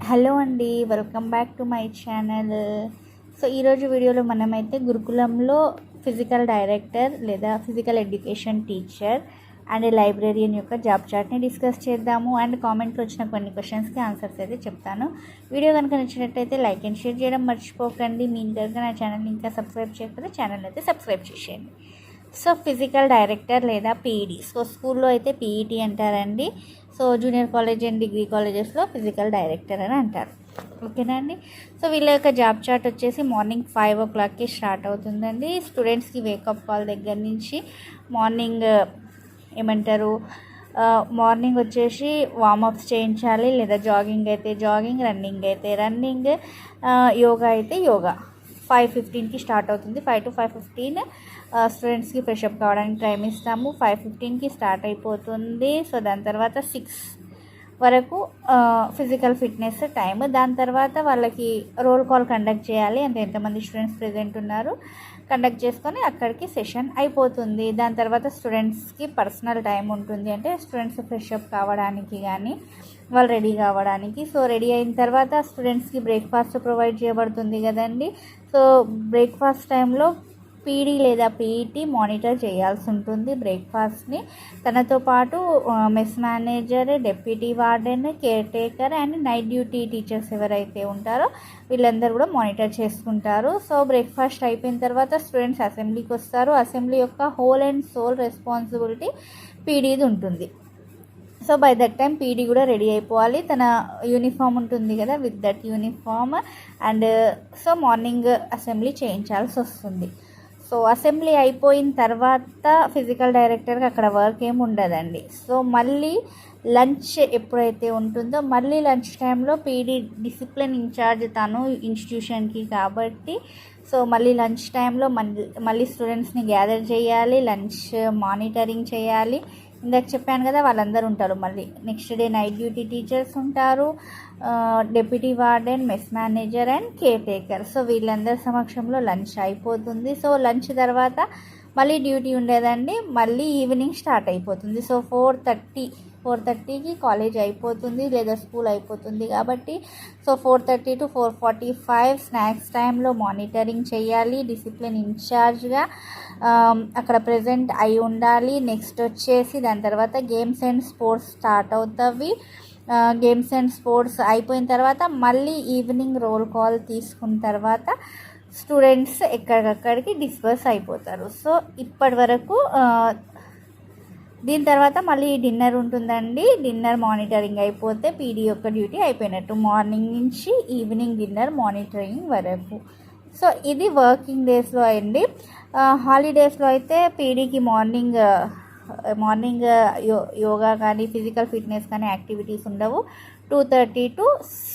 Hello అండి, welcome back to my channel. So ఈరోజు వీడియోలో మనమైతే గురుకులంలో ఫిజికల్ డైరెక్టర్ లేదా physical education teacher and librarian యొక్క జాబ్ చార్ట్ని డిస్కస్ చేద్దాము. అండ్ కామెంట్లో వచ్చిన కొన్ని క్వశ్చన్స్కి ఆన్సర్స్ అయితే చెప్తాను. వీడియో కనుక నచ్చినట్టయితే లైక్ అండ్ షేర్ చేయడం మర్చిపోకండి. మీ కనుక నా ఛానల్ని ఇంకా సబ్స్క్రైబ్ చేయకపోతే ఛానల్ అయితే సబ్స్క్రైబ్ చేసేయండి. సో ఫిజికల్ డైరెక్టర్ లేదా పీఈటీ, సో స్కూల్లో అయితే పీఈటీ అంటారండి. So junior college and degree కాలేజెస్లో ఫిజికల్ డైరెక్టర్ అని అంటారు. ఓకేనా అండి. సో వీళ్ళ యొక్క జాబ్ చార్ట్ వచ్చేసి మార్నింగ్ 5 o'clockకి స్టార్ట్ అవుతుందండి. స్టూడెంట్స్కి వేకప్ కాల్ దగ్గర నుంచి మార్నింగ్ మార్నింగ్ వచ్చేసి వార్మప్స్ చేయించాలి, లేదా జాగింగ్ అయితే జాగింగ్, రన్నింగ్ అయితే రన్నింగ్, యోగా అయితే యోగా. 5:15కి స్టార్ట్ అవుతుంది. 5 to 5:15 స్టూడెంట్స్కి ఫ్రెషప్ కావడానికి టైం ఇస్తాము. 5:15కి స్టార్ట్ అయిపోతుంది. సో దాని తర్వాత 6 వరకు ఫిజికల్ ఫిట్నెస్ టైం. దాని తర్వాత వాళ్ళకి రోల్ కాల్ కండక్ట్ చేయాలి. అంటే ఎంతమంది స్టూడెంట్స్ ప్రెజెంట్ ఉన్నారు కండక్ట్ చేసుకొని అక్కడికి సెషన్ అయిపోతుంది. దాని తర్వాత స్టూడెంట్స్కి పర్సనల్ టైం ఉంటుంది. అంటే స్టూడెంట్స్ ఫ్రెషప్ కావడానికి కానీ వాళ్ళు రెడీ కావడానికి. సో రెడీ అయిన తర్వాత స్టూడెంట్స్కి బ్రేక్ఫాస్ట్ ప్రొవైడ్ చేయబడుతుంది కదండి. సో బ్రేక్ఫాస్ట్ టైంలో పీడీ లేదా పీఈటీ మానిటర్ చేయాల్సి ఉంటుంది బ్రేక్ఫాస్ట్ని. తనతో పాటు mess manager, deputy warden, care taker and night duty teachers ఎవరైతే ఉంటారో వీళ్ళందరూ కూడా మానిటర్ చేసుకుంటారు. సో బ్రేక్ఫాస్ట్ అయిపోయిన తర్వాత స్టూడెంట్స్ అసెంబ్లీకి వస్తారు. అసెంబ్లీ యొక్క హోల్ అండ్ సోల్ రెస్పాన్సిబిలిటీ పీడీది ఉంటుంది. So by that time PD కూడా రెడీ అయిపోవాలి. తన యూనిఫామ్ ఉంటుంది కదా, with that uniform. And so morning assembly చేయించాల్సి వస్తుంది. సో అసెంబ్లీ అయిపోయిన తర్వాత ఫిజికల్ డైరెక్టర్కి అక్కడ వర్క్ ఏమి ఉండదండి. సో మళ్ళీ లంచ్ ఎప్పుడైతే ఉంటుందో మళ్ళీ లంచ్ టైంలో పీడీ డిసిప్లిన్ ఇన్ఛార్జ్ తను ఇన్స్టిట్యూషన్కి కాబట్టి సో మళ్ళీ లంచ్ టైంలో మళ్ళీ స్టూడెంట్స్ని గ్యాదర్ చేయాలి, లంచ్ మానిటరింగ్ చేయాలి. ఇందాక చెప్పాను కదా వాళ్ళందరూ ఉంటారు. మళ్ళీ next day night duty teachers ఉంటారు, deputy warden, mess manager and caretaker. So వీళ్ళందరి సమక్షంలో లంచ్ అయిపోతుంది. సో లంచ్ తర్వాత మళ్ళీ డ్యూటీ ఉండేదండి. మళ్ళీ ఈవినింగ్ స్టార్ట్ అయిపోతుంది. సో 4:30కి కాలేజ్ అయిపోతుంది లేదా స్కూల్ అయిపోతుంది కాబట్టి సో 4:30 to 4:45 స్నాక్స్ టైంలో మానిటరింగ్ చేయాలి. డిసిప్లిన్ ఇన్ఛార్జ్గా అక్కడ ప్రజెంట్ అయి ఉండాలి. నెక్స్ట్ వచ్చేసి దాని తర్వాత గేమ్స్ అండ్ స్పోర్ట్స్ స్టార్ట్ అవుతాయి. గేమ్స్ అండ్ స్పోర్ట్స్ అయిపోయిన తర్వాత మళ్ళీ ఈవినింగ్ రోల్ కాల్ తీసుకున్న తర్వాత స్టూడెంట్స్ ఎక్కడికక్కడికి డిస్పర్స్ అయిపోతారు. సో ఇప్పటి వరకు దీని తర్వాత మళ్ళీ డిన్నర్ ఉంటుందండి. డిన్నర్ మానిటరింగ్ అయిపోతే పీడీ యొక్క డ్యూటీ అయిపోయినట్టు, మార్నింగ్ నుంచి ఈవినింగ్ డిన్నర్ మానిటరింగ్ వరకు. సో ఇది వర్కింగ్ డేస్లో అండి. హాలిడేస్లో అయితే పీడీకి మార్నింగ్ యోగా కానీ ఫిజికల్ ఫిట్నెస్ కానీ యాక్టివిటీస్ ఉండవు. 2:30 to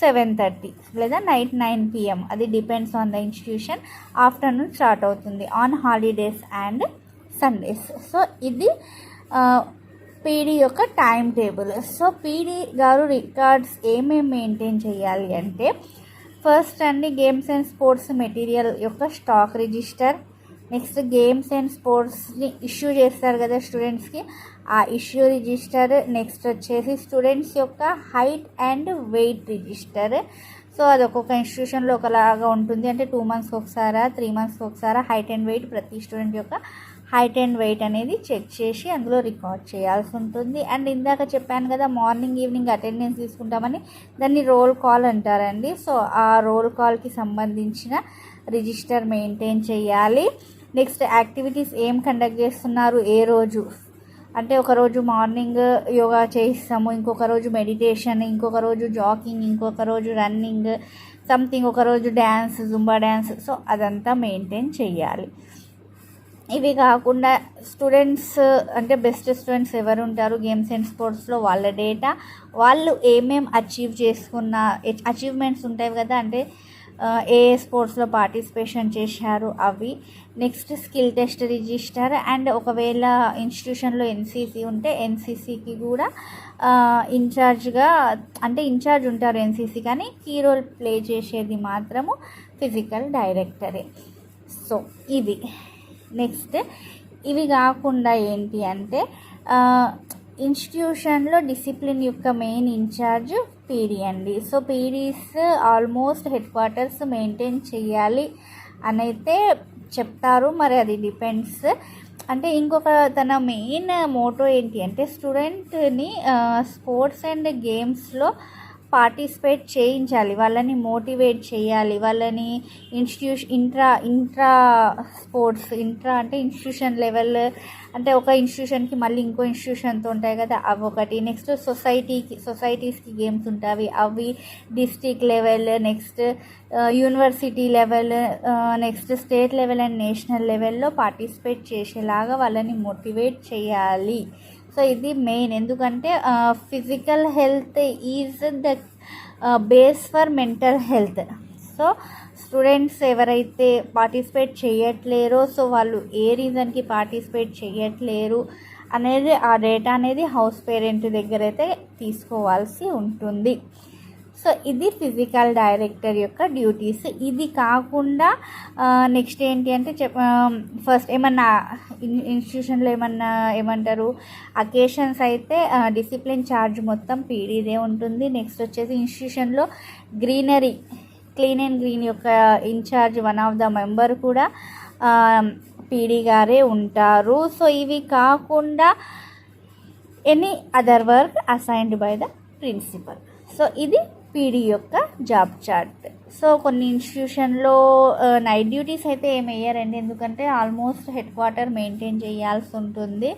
7:30 లేదా నైట్ 9 PM, అది depends on the institution. Afternoon start అవుతుంది on holidays and Sundays. So ఇది పీడీ యొక్క టైం టేబుల్. సో పీడీ గారు రికార్డ్స్ ఏమేమి మెయింటైన్ చేయాలి అంటే ఫస్ట్ అండి గేమ్స్ అండ్ స్పోర్ట్స్ మెటీరియల్ యొక్క stock register. Next games and స్పోర్ట్స్ని ఇష్యూ చేస్తారు కదా స్టూడెంట్స్కి, ఆ ఇష్యూ రిజిస్టర్. నెక్స్ట్ వచ్చేసి స్టూడెంట్స్ యొక్క height and weight register. So అది ఒక్కొక్క ఇన్స్టిట్యూషన్లో ఒకలాగా ఉంటుంది. అంటే 2 monthsకి ఒకసారా 3 monthsకి ఒకసారా హైట్ అండ్ వెయిట్, ప్రతి స్టూడెంట్ యొక్క హైట్ అండ్ వెయిట్ అనేది చెక్ చేసి అందులో రికార్డ్ చేయాల్సి ఉంటుంది. అండ్ ఇందాక చెప్పాను కదా మార్నింగ్ ఈవినింగ్ అటెండెన్స్ తీసుకుంటామని, దాన్ని రోల్ కాల్ అంటారండి. సో ఆ రోల్ కాల్కి సంబంధించిన రిజిస్టర్ మెయింటైన్ చేయాలి. నెక్స్ట్ యాక్టివిటీస్ ఏం కండక్ట్ చేస్తున్నారు ఏ రోజు, అంటే ఒకరోజు మార్నింగ్ యోగా చేయిస్తాము, ఇంకొక రోజు మెడిటేషన్, ఇంకొక రోజు జాగింగ్, ఇంకొక రోజు రన్నింగ్ సంథింగ్, ఒకరోజు డ్యాన్స్, జుంబా డ్యాన్స్. సో అదంతా మెయింటైన్ చేయాలి. ఇవి కాకుండా స్టూడెంట్స్ అంటే బెస్ట్ స్టూడెంట్స్ ఎవరు ఉంటారు గేమ్స్ అండ్ స్పోర్ట్స్లో, వాళ్ళ డేటా, వాళ్ళు ఏమేం అచీవ్ చేసుకున్న అచీవ్మెంట్స్ ఉంటాయి కదా, అంటే ఏ స్పోర్ట్స్లో పార్టిసిపేషన్ చేశారు అవి. Next skill test register. And ఒకవేళ ఇన్స్టిట్యూషన్లో ఎన్సీసీ ఉంటే ఎన్సీసీకి కూడా ఇన్ఛార్జ్ ఉంటారు ఎన్సీసీ, కానీ కీ రోల్ ప్లే చేసేది మాత్రము ఫిజికల్ డైరెక్టరే. సో ఇవి నెక్స్ట్ ఇవి కాకుండా ఏంటి అంటే ఇన్స్టిట్యూషన్లో డిసిప్లిన్ యొక్క మెయిన్ ఇన్ఛార్జ్ పీడీ అండి. So PDs almost head quarters maintain చేయాలి అని అయితే చెప్తారు. మరి అది డిపెండ్స్. అంటే ఇంకొక తన మెయిన్ మోటో ఏంటి అంటే స్టూడెంట్ని స్పోర్ట్స్ అండ్ గేమ్స్లో పార్టిసిపేట్ చేయించాలి, వాళ్ళని మోటివేట్ చేయాలి, వాళ్ళని ఇంట్రా స్పోర్ట్స్, ఇంట్రా అంటే ఇన్స్టిట్యూషన్ లెవెల్, అంటే ఒక ఇన్స్టిట్యూషన్కి మళ్ళీ ఇంకో ఇన్స్టిట్యూషన్తో ఉంటాయి కదా అవి ఒకటి. నెక్స్ట్ సొసైటీస్కి గేమ్స్ ఉంటాయి అవి, district level, next university level, next state level and national లెవెల్లో పార్టిసిపేట్ చేసేలాగా వాళ్ళని మోటివేట్ చేయాలి. సో ఇది మెయిన్. ఎందుకంటే physical health is the base for mental health. So students ఎవరైతే పార్టిసిపేట్ చేయట్లేరో, సో వాళ్ళు ఏ రీజన్కి పార్టిసిపేట్ చేయట్లేరు అనేది ఆ డేటా అనేది హౌస్ పేరెంట్ దగ్గర అయితే తీసుకోవాల్సి ఉంటుంది. సో ఇది ఫిజికల్ డైరెక్టర్ యొక్క డ్యూటీస్. ఇది కాకుండా నెక్స్ట్ ఏంటి అంటే ఫస్ట్ ఏమన్నా ఇన్స్టిట్యూషన్లో ఏమంటారు అకేషన్స్ అయితే డిసిప్లిన్ ఛార్జ్ మొత్తం పీడీదే ఉంటుంది. నెక్స్ట్ వచ్చేసి ఇన్స్టిట్యూషన్లో క్లీన్ అండ్ గ్రీన్ యొక్క in charge one of the member కూడా పీడీ గారే ఉంటారు. సో ఇవి కాకుండా any other work assigned by the principal. So ఇది పీడీ యొక్క జాబ్ చార్ట్. సో కొన్ని ఇన్స్టిట్యూషన్లో నైట్ డ్యూటీస్ అయితే ఏమి వేయరండి, ఎందుకంటే ఆల్మోస్ట్ హెడ్ క్వార్టర్ మెయింటైన్ చేయాల్సి ఉంటుంది.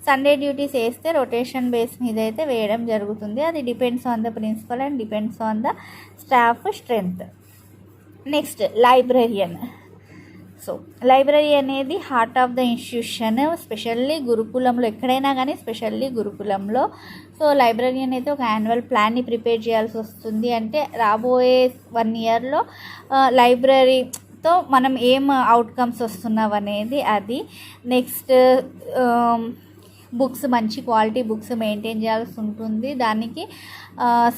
సండే డ్యూటీస్ వేస్తే రొటేషన్ బేస్ మీద అయితే వేయడం జరుగుతుంది. అది depends on the principal and depends on the staff strength. Next librarian. So library అనేది heart of the institution, specially గురుకులంలో, ఎక్కడైనా కానీ స్పెషల్లీ గురుకులంలో. సో లైబ్రరీ అనేది ఒక యాన్యువల్ ప్లాన్ని ప్రిపేర్ చేయాల్సి వస్తుంది. అంటే రాబోయే 1 ఇయర్లో లైబ్రరీతో మనం ఏం అవుట్కమ్స్ వస్తున్నావు అనేది అది. నెక్స్ట్ బుక్స్, మంచి క్వాలిటీ బుక్స్ మెయింటైన్ చేయాల్సి ఉంటుంది. దానికి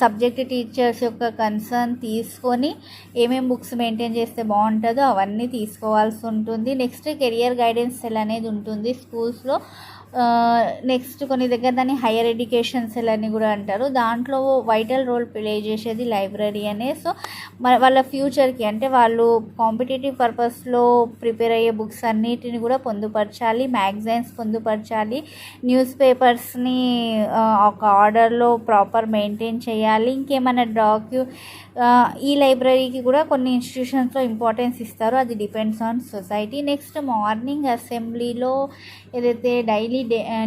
సబ్జెక్ట్ టీచర్స్ యొక్క కన్సర్న్ తీసుకొని ఏమేమి బుక్స్ మెయింటైన్ చేస్తే బాగుంటుందో అవన్నీ తీసుకోవాల్సి ఉంటుంది. నెక్స్ట్ కెరియర్ గైడెన్స్ సెల్ అనేది ఉంటుంది స్కూల్స్లో. నెక్స్ట్ కొన్ని దగ్గర దాన్ని హయ్యర్ ఎడ్యుకేషన్ సెల్ అని కూడా అంటారు. దాంట్లో వైటల్ రోల్ ప్లే చేసేది లైబ్రరీ అనే. సో వాళ్ళ ఫ్యూచర్కి అంటే వాళ్ళు కాంపిటేటివ్ పర్పస్లో ప్రిపేర్ అయ్యే బుక్స్ అన్నిటిని కూడా పొందుపరచాలి, మ్యాగజైన్స్ పొందుపరచాలి, న్యూస్ పేపర్స్ని ఒక ఆర్డర్లో ప్రాపర్ మెయింటైన్ చేయాలి. ఇంకేమైనా ఈ లైబ్రరీకి కూడా కొన్ని ఇన్స్టిట్యూషన్స్లో ఇంపార్టెన్స్ ఇస్తారు, అది depends on society. Next morning అసెంబ్లీలో ఏదైతే డైలీ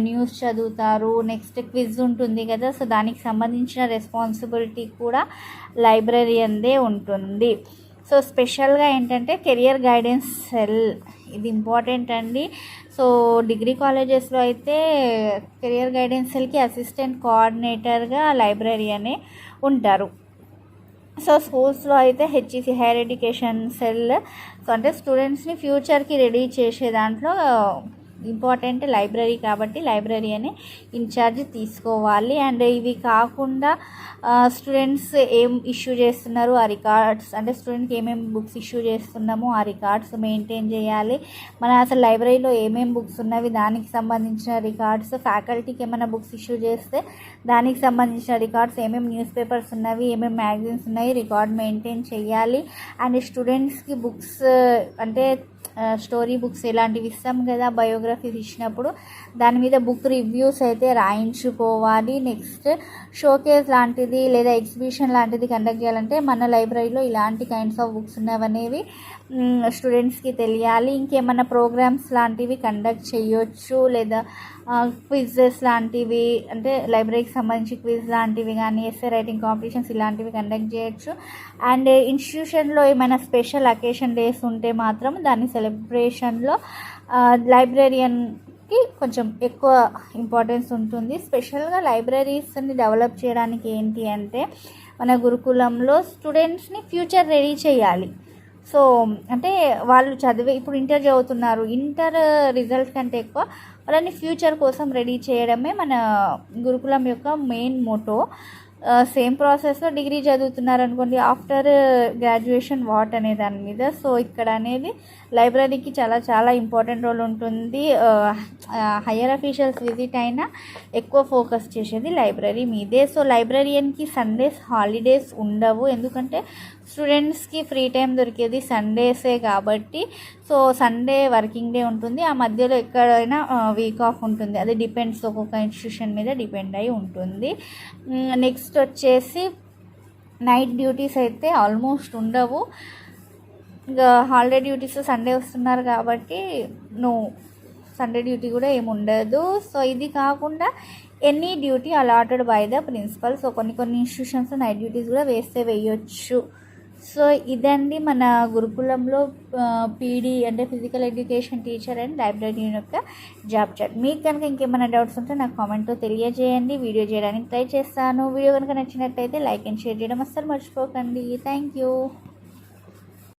న్యూస్ చదువుతారు, నెక్స్ట్ క్విజ్ ఉంటుంది కదా, సో దానికి సంబంధించిన రెస్పాన్సిబిలిటీ కూడా లైబ్రరీ అందే ఉంటుంది. సో స్పెషల్గా ఏంటంటే కెరియర్ గైడెన్స్ సెల్, ఇది ఇంపార్టెంట్ అండి. సో డిగ్రీ కాలేజెస్లో అయితే కెరియర్ గైడెన్స్ సెల్కి అసిస్టెంట్ కోఆర్డినేటర్గా లైబ్రరీ అనే ఉంటారు. సో స్కూల్స్లో అయితే HEC higher education cell. So అంటే స్టూడెంట్స్ని ఫ్యూచర్కి రెడీ చేసే దాంట్లో ఇంపార్టెంట్ లైబ్రరీ, కాబట్టి లైబ్రరీ అనే ఇన్ఛార్జ్ తీసుకోవాలి. అండ్ ఇవి కాకుండా స్టూడెంట్స్ ఏం ఇష్యూ చేస్తున్నారు ఆ రికార్డ్స్, అంటే స్టూడెంట్కి ఏమేమి బుక్స్ ఇష్యూ చేస్తున్నామో ఆ రికార్డ్స్ మెయింటైన్ చేయాలి. మన అసలు లైబ్రరీలో ఏమేమి బుక్స్ ఉన్నవి దానికి సంబంధించిన రికార్డ్స్, ఫ్యాకల్టీకి ఏమైనా బుక్స్ ఇష్యూ చేస్తే దానికి సంబంధించిన రికార్డ్స్, ఏమేమి న్యూస్ పేపర్స్ ఉన్నవి, ఏమేమి మ్యాగజైన్స్ ఉన్నాయి, రికార్డ్ మెయింటైన్ చేయాలి. అండ్ స్టూడెంట్స్కి బుక్స్ అంటే స్టోరీ బుక్స్ ఇలాంటివి ఇస్తాం కదా, బయోగ్రఫీస్ ఇచ్చినప్పుడు దాని మీద బుక్ రివ్యూస్ అయితే రాయించుకోవాలి. నెక్స్ట్ షోకేస్ లాంటిది లేదా ఎగ్జిబిషన్ లాంటిది కండక్ట్ చేయాలంటే మన లైబ్రరీలో ఇలాంటి కైండ్స్ ఆఫ్ బుక్స్ ఉన్నవనేవి స్టూడెంట్స్కి తెలియాలి. ఇంకేమైనా ప్రోగ్రామ్స్ లాంటివి కండక్ట్ చేయొచ్చు, లేదా క్విజెస్ లాంటివి, అంటే లైబ్రరీకి సంబంధించి క్విజ్ లాంటివి కానీ, ఎస్సే రైటింగ్ కాంపిటీషన్స్ ఇలాంటివి కండక్ట్ చేయొచ్చు. అండ్ ఇన్స్టిట్యూషన్లో ఏమైనా స్పెషల్ అకేషన్ డేస్ ఉంటే మాత్రం దాని సెలబ్రేషన్లో లైబ్రరియన్కి కొంచెం ఎక్కువ ఇంపార్టెన్స్ ఉంటుంది. స్పెషల్గా లైబ్రరీస్ని డెవలప్ చేయడానికి ఏంటి అంటే మన గురుకులంలో స్టూడెంట్స్ని ఫ్యూచర్ రెడీ చేయాలి. సో అంటే వాళ్ళు ఇప్పుడు ఇంటర్ చదువుతున్నారు, ఇంటర్ రిజల్ట్ కంటే ఎక్కువ వాళ్ళని ఫ్యూచర్ కోసం రెడీ చేయడమే మన గురుకులం యొక్క మెయిన్ మోటో. సేమ్ ప్రాసెస్లో డిగ్రీ చదువుతున్నారు అనుకోండి, ఆఫ్టర్ గ్రాడ్యుయేషన్ వాట్ అనే దాని మీద. సో ఇక్కడ అనేది లైబ్రరీకి చాలా చాలా ఇంపార్టెంట్ రోల్ ఉంటుంది. హయ్యర్ అఫీషియల్స్ విజిట్ అయినా ఎక్కువ ఫోకస్ చేసేది లైబ్రరీ మీదే. సో లైబ్రరియన్కి సండేస్ హాలిడేస్ ఉండవు, ఎందుకంటే స్టూడెంట్స్కి ఫ్రీ టైం దొరికేది సండేసే కాబట్టి. సో సండే వర్కింగ్ డే ఉంటుంది, ఆ మధ్యలో ఎక్కడైనా వీక్ ఆఫ్ ఉంటుంది. అది డిపెండ్స్, ఒక్కొక్క ఇన్స్టిట్యూషన్ మీద డిపెండ్ అయి ఉంటుంది. నెక్స్ట్ వచ్చేసి నైట్ డ్యూటీస్ అయితే ఆల్మోస్ట్ ఉండవు. ఇంకా హాలిడే డ్యూటీస్ సండే వస్తున్నారు కాబట్టి సండే డ్యూటీ కూడా ఏమి ఉండదు. సో ఇది కాకుండా any duty allotted by the principal. So కొన్ని ఇన్స్టిట్యూషన్స్ నైట్ డ్యూటీస్ కూడా వేయొచ్చు. సో ఇదండి మన గురుకులంలో పీడీ అంటే physical education teacher and librarian యొక్క జాబ్ చాట్. మీకు కనుక ఇంకేమైనా డౌట్స్ ఉంటే నాకు కామెంట్లో తెలియజేయండి, వీడియో చేయడానికి ట్రై చేస్తాను. వీడియో కనుక నచ్చినట్టయితే లైక్ అండ్ షేర్ చేయడం అస్సలు మర్చిపోకండి. Thank you.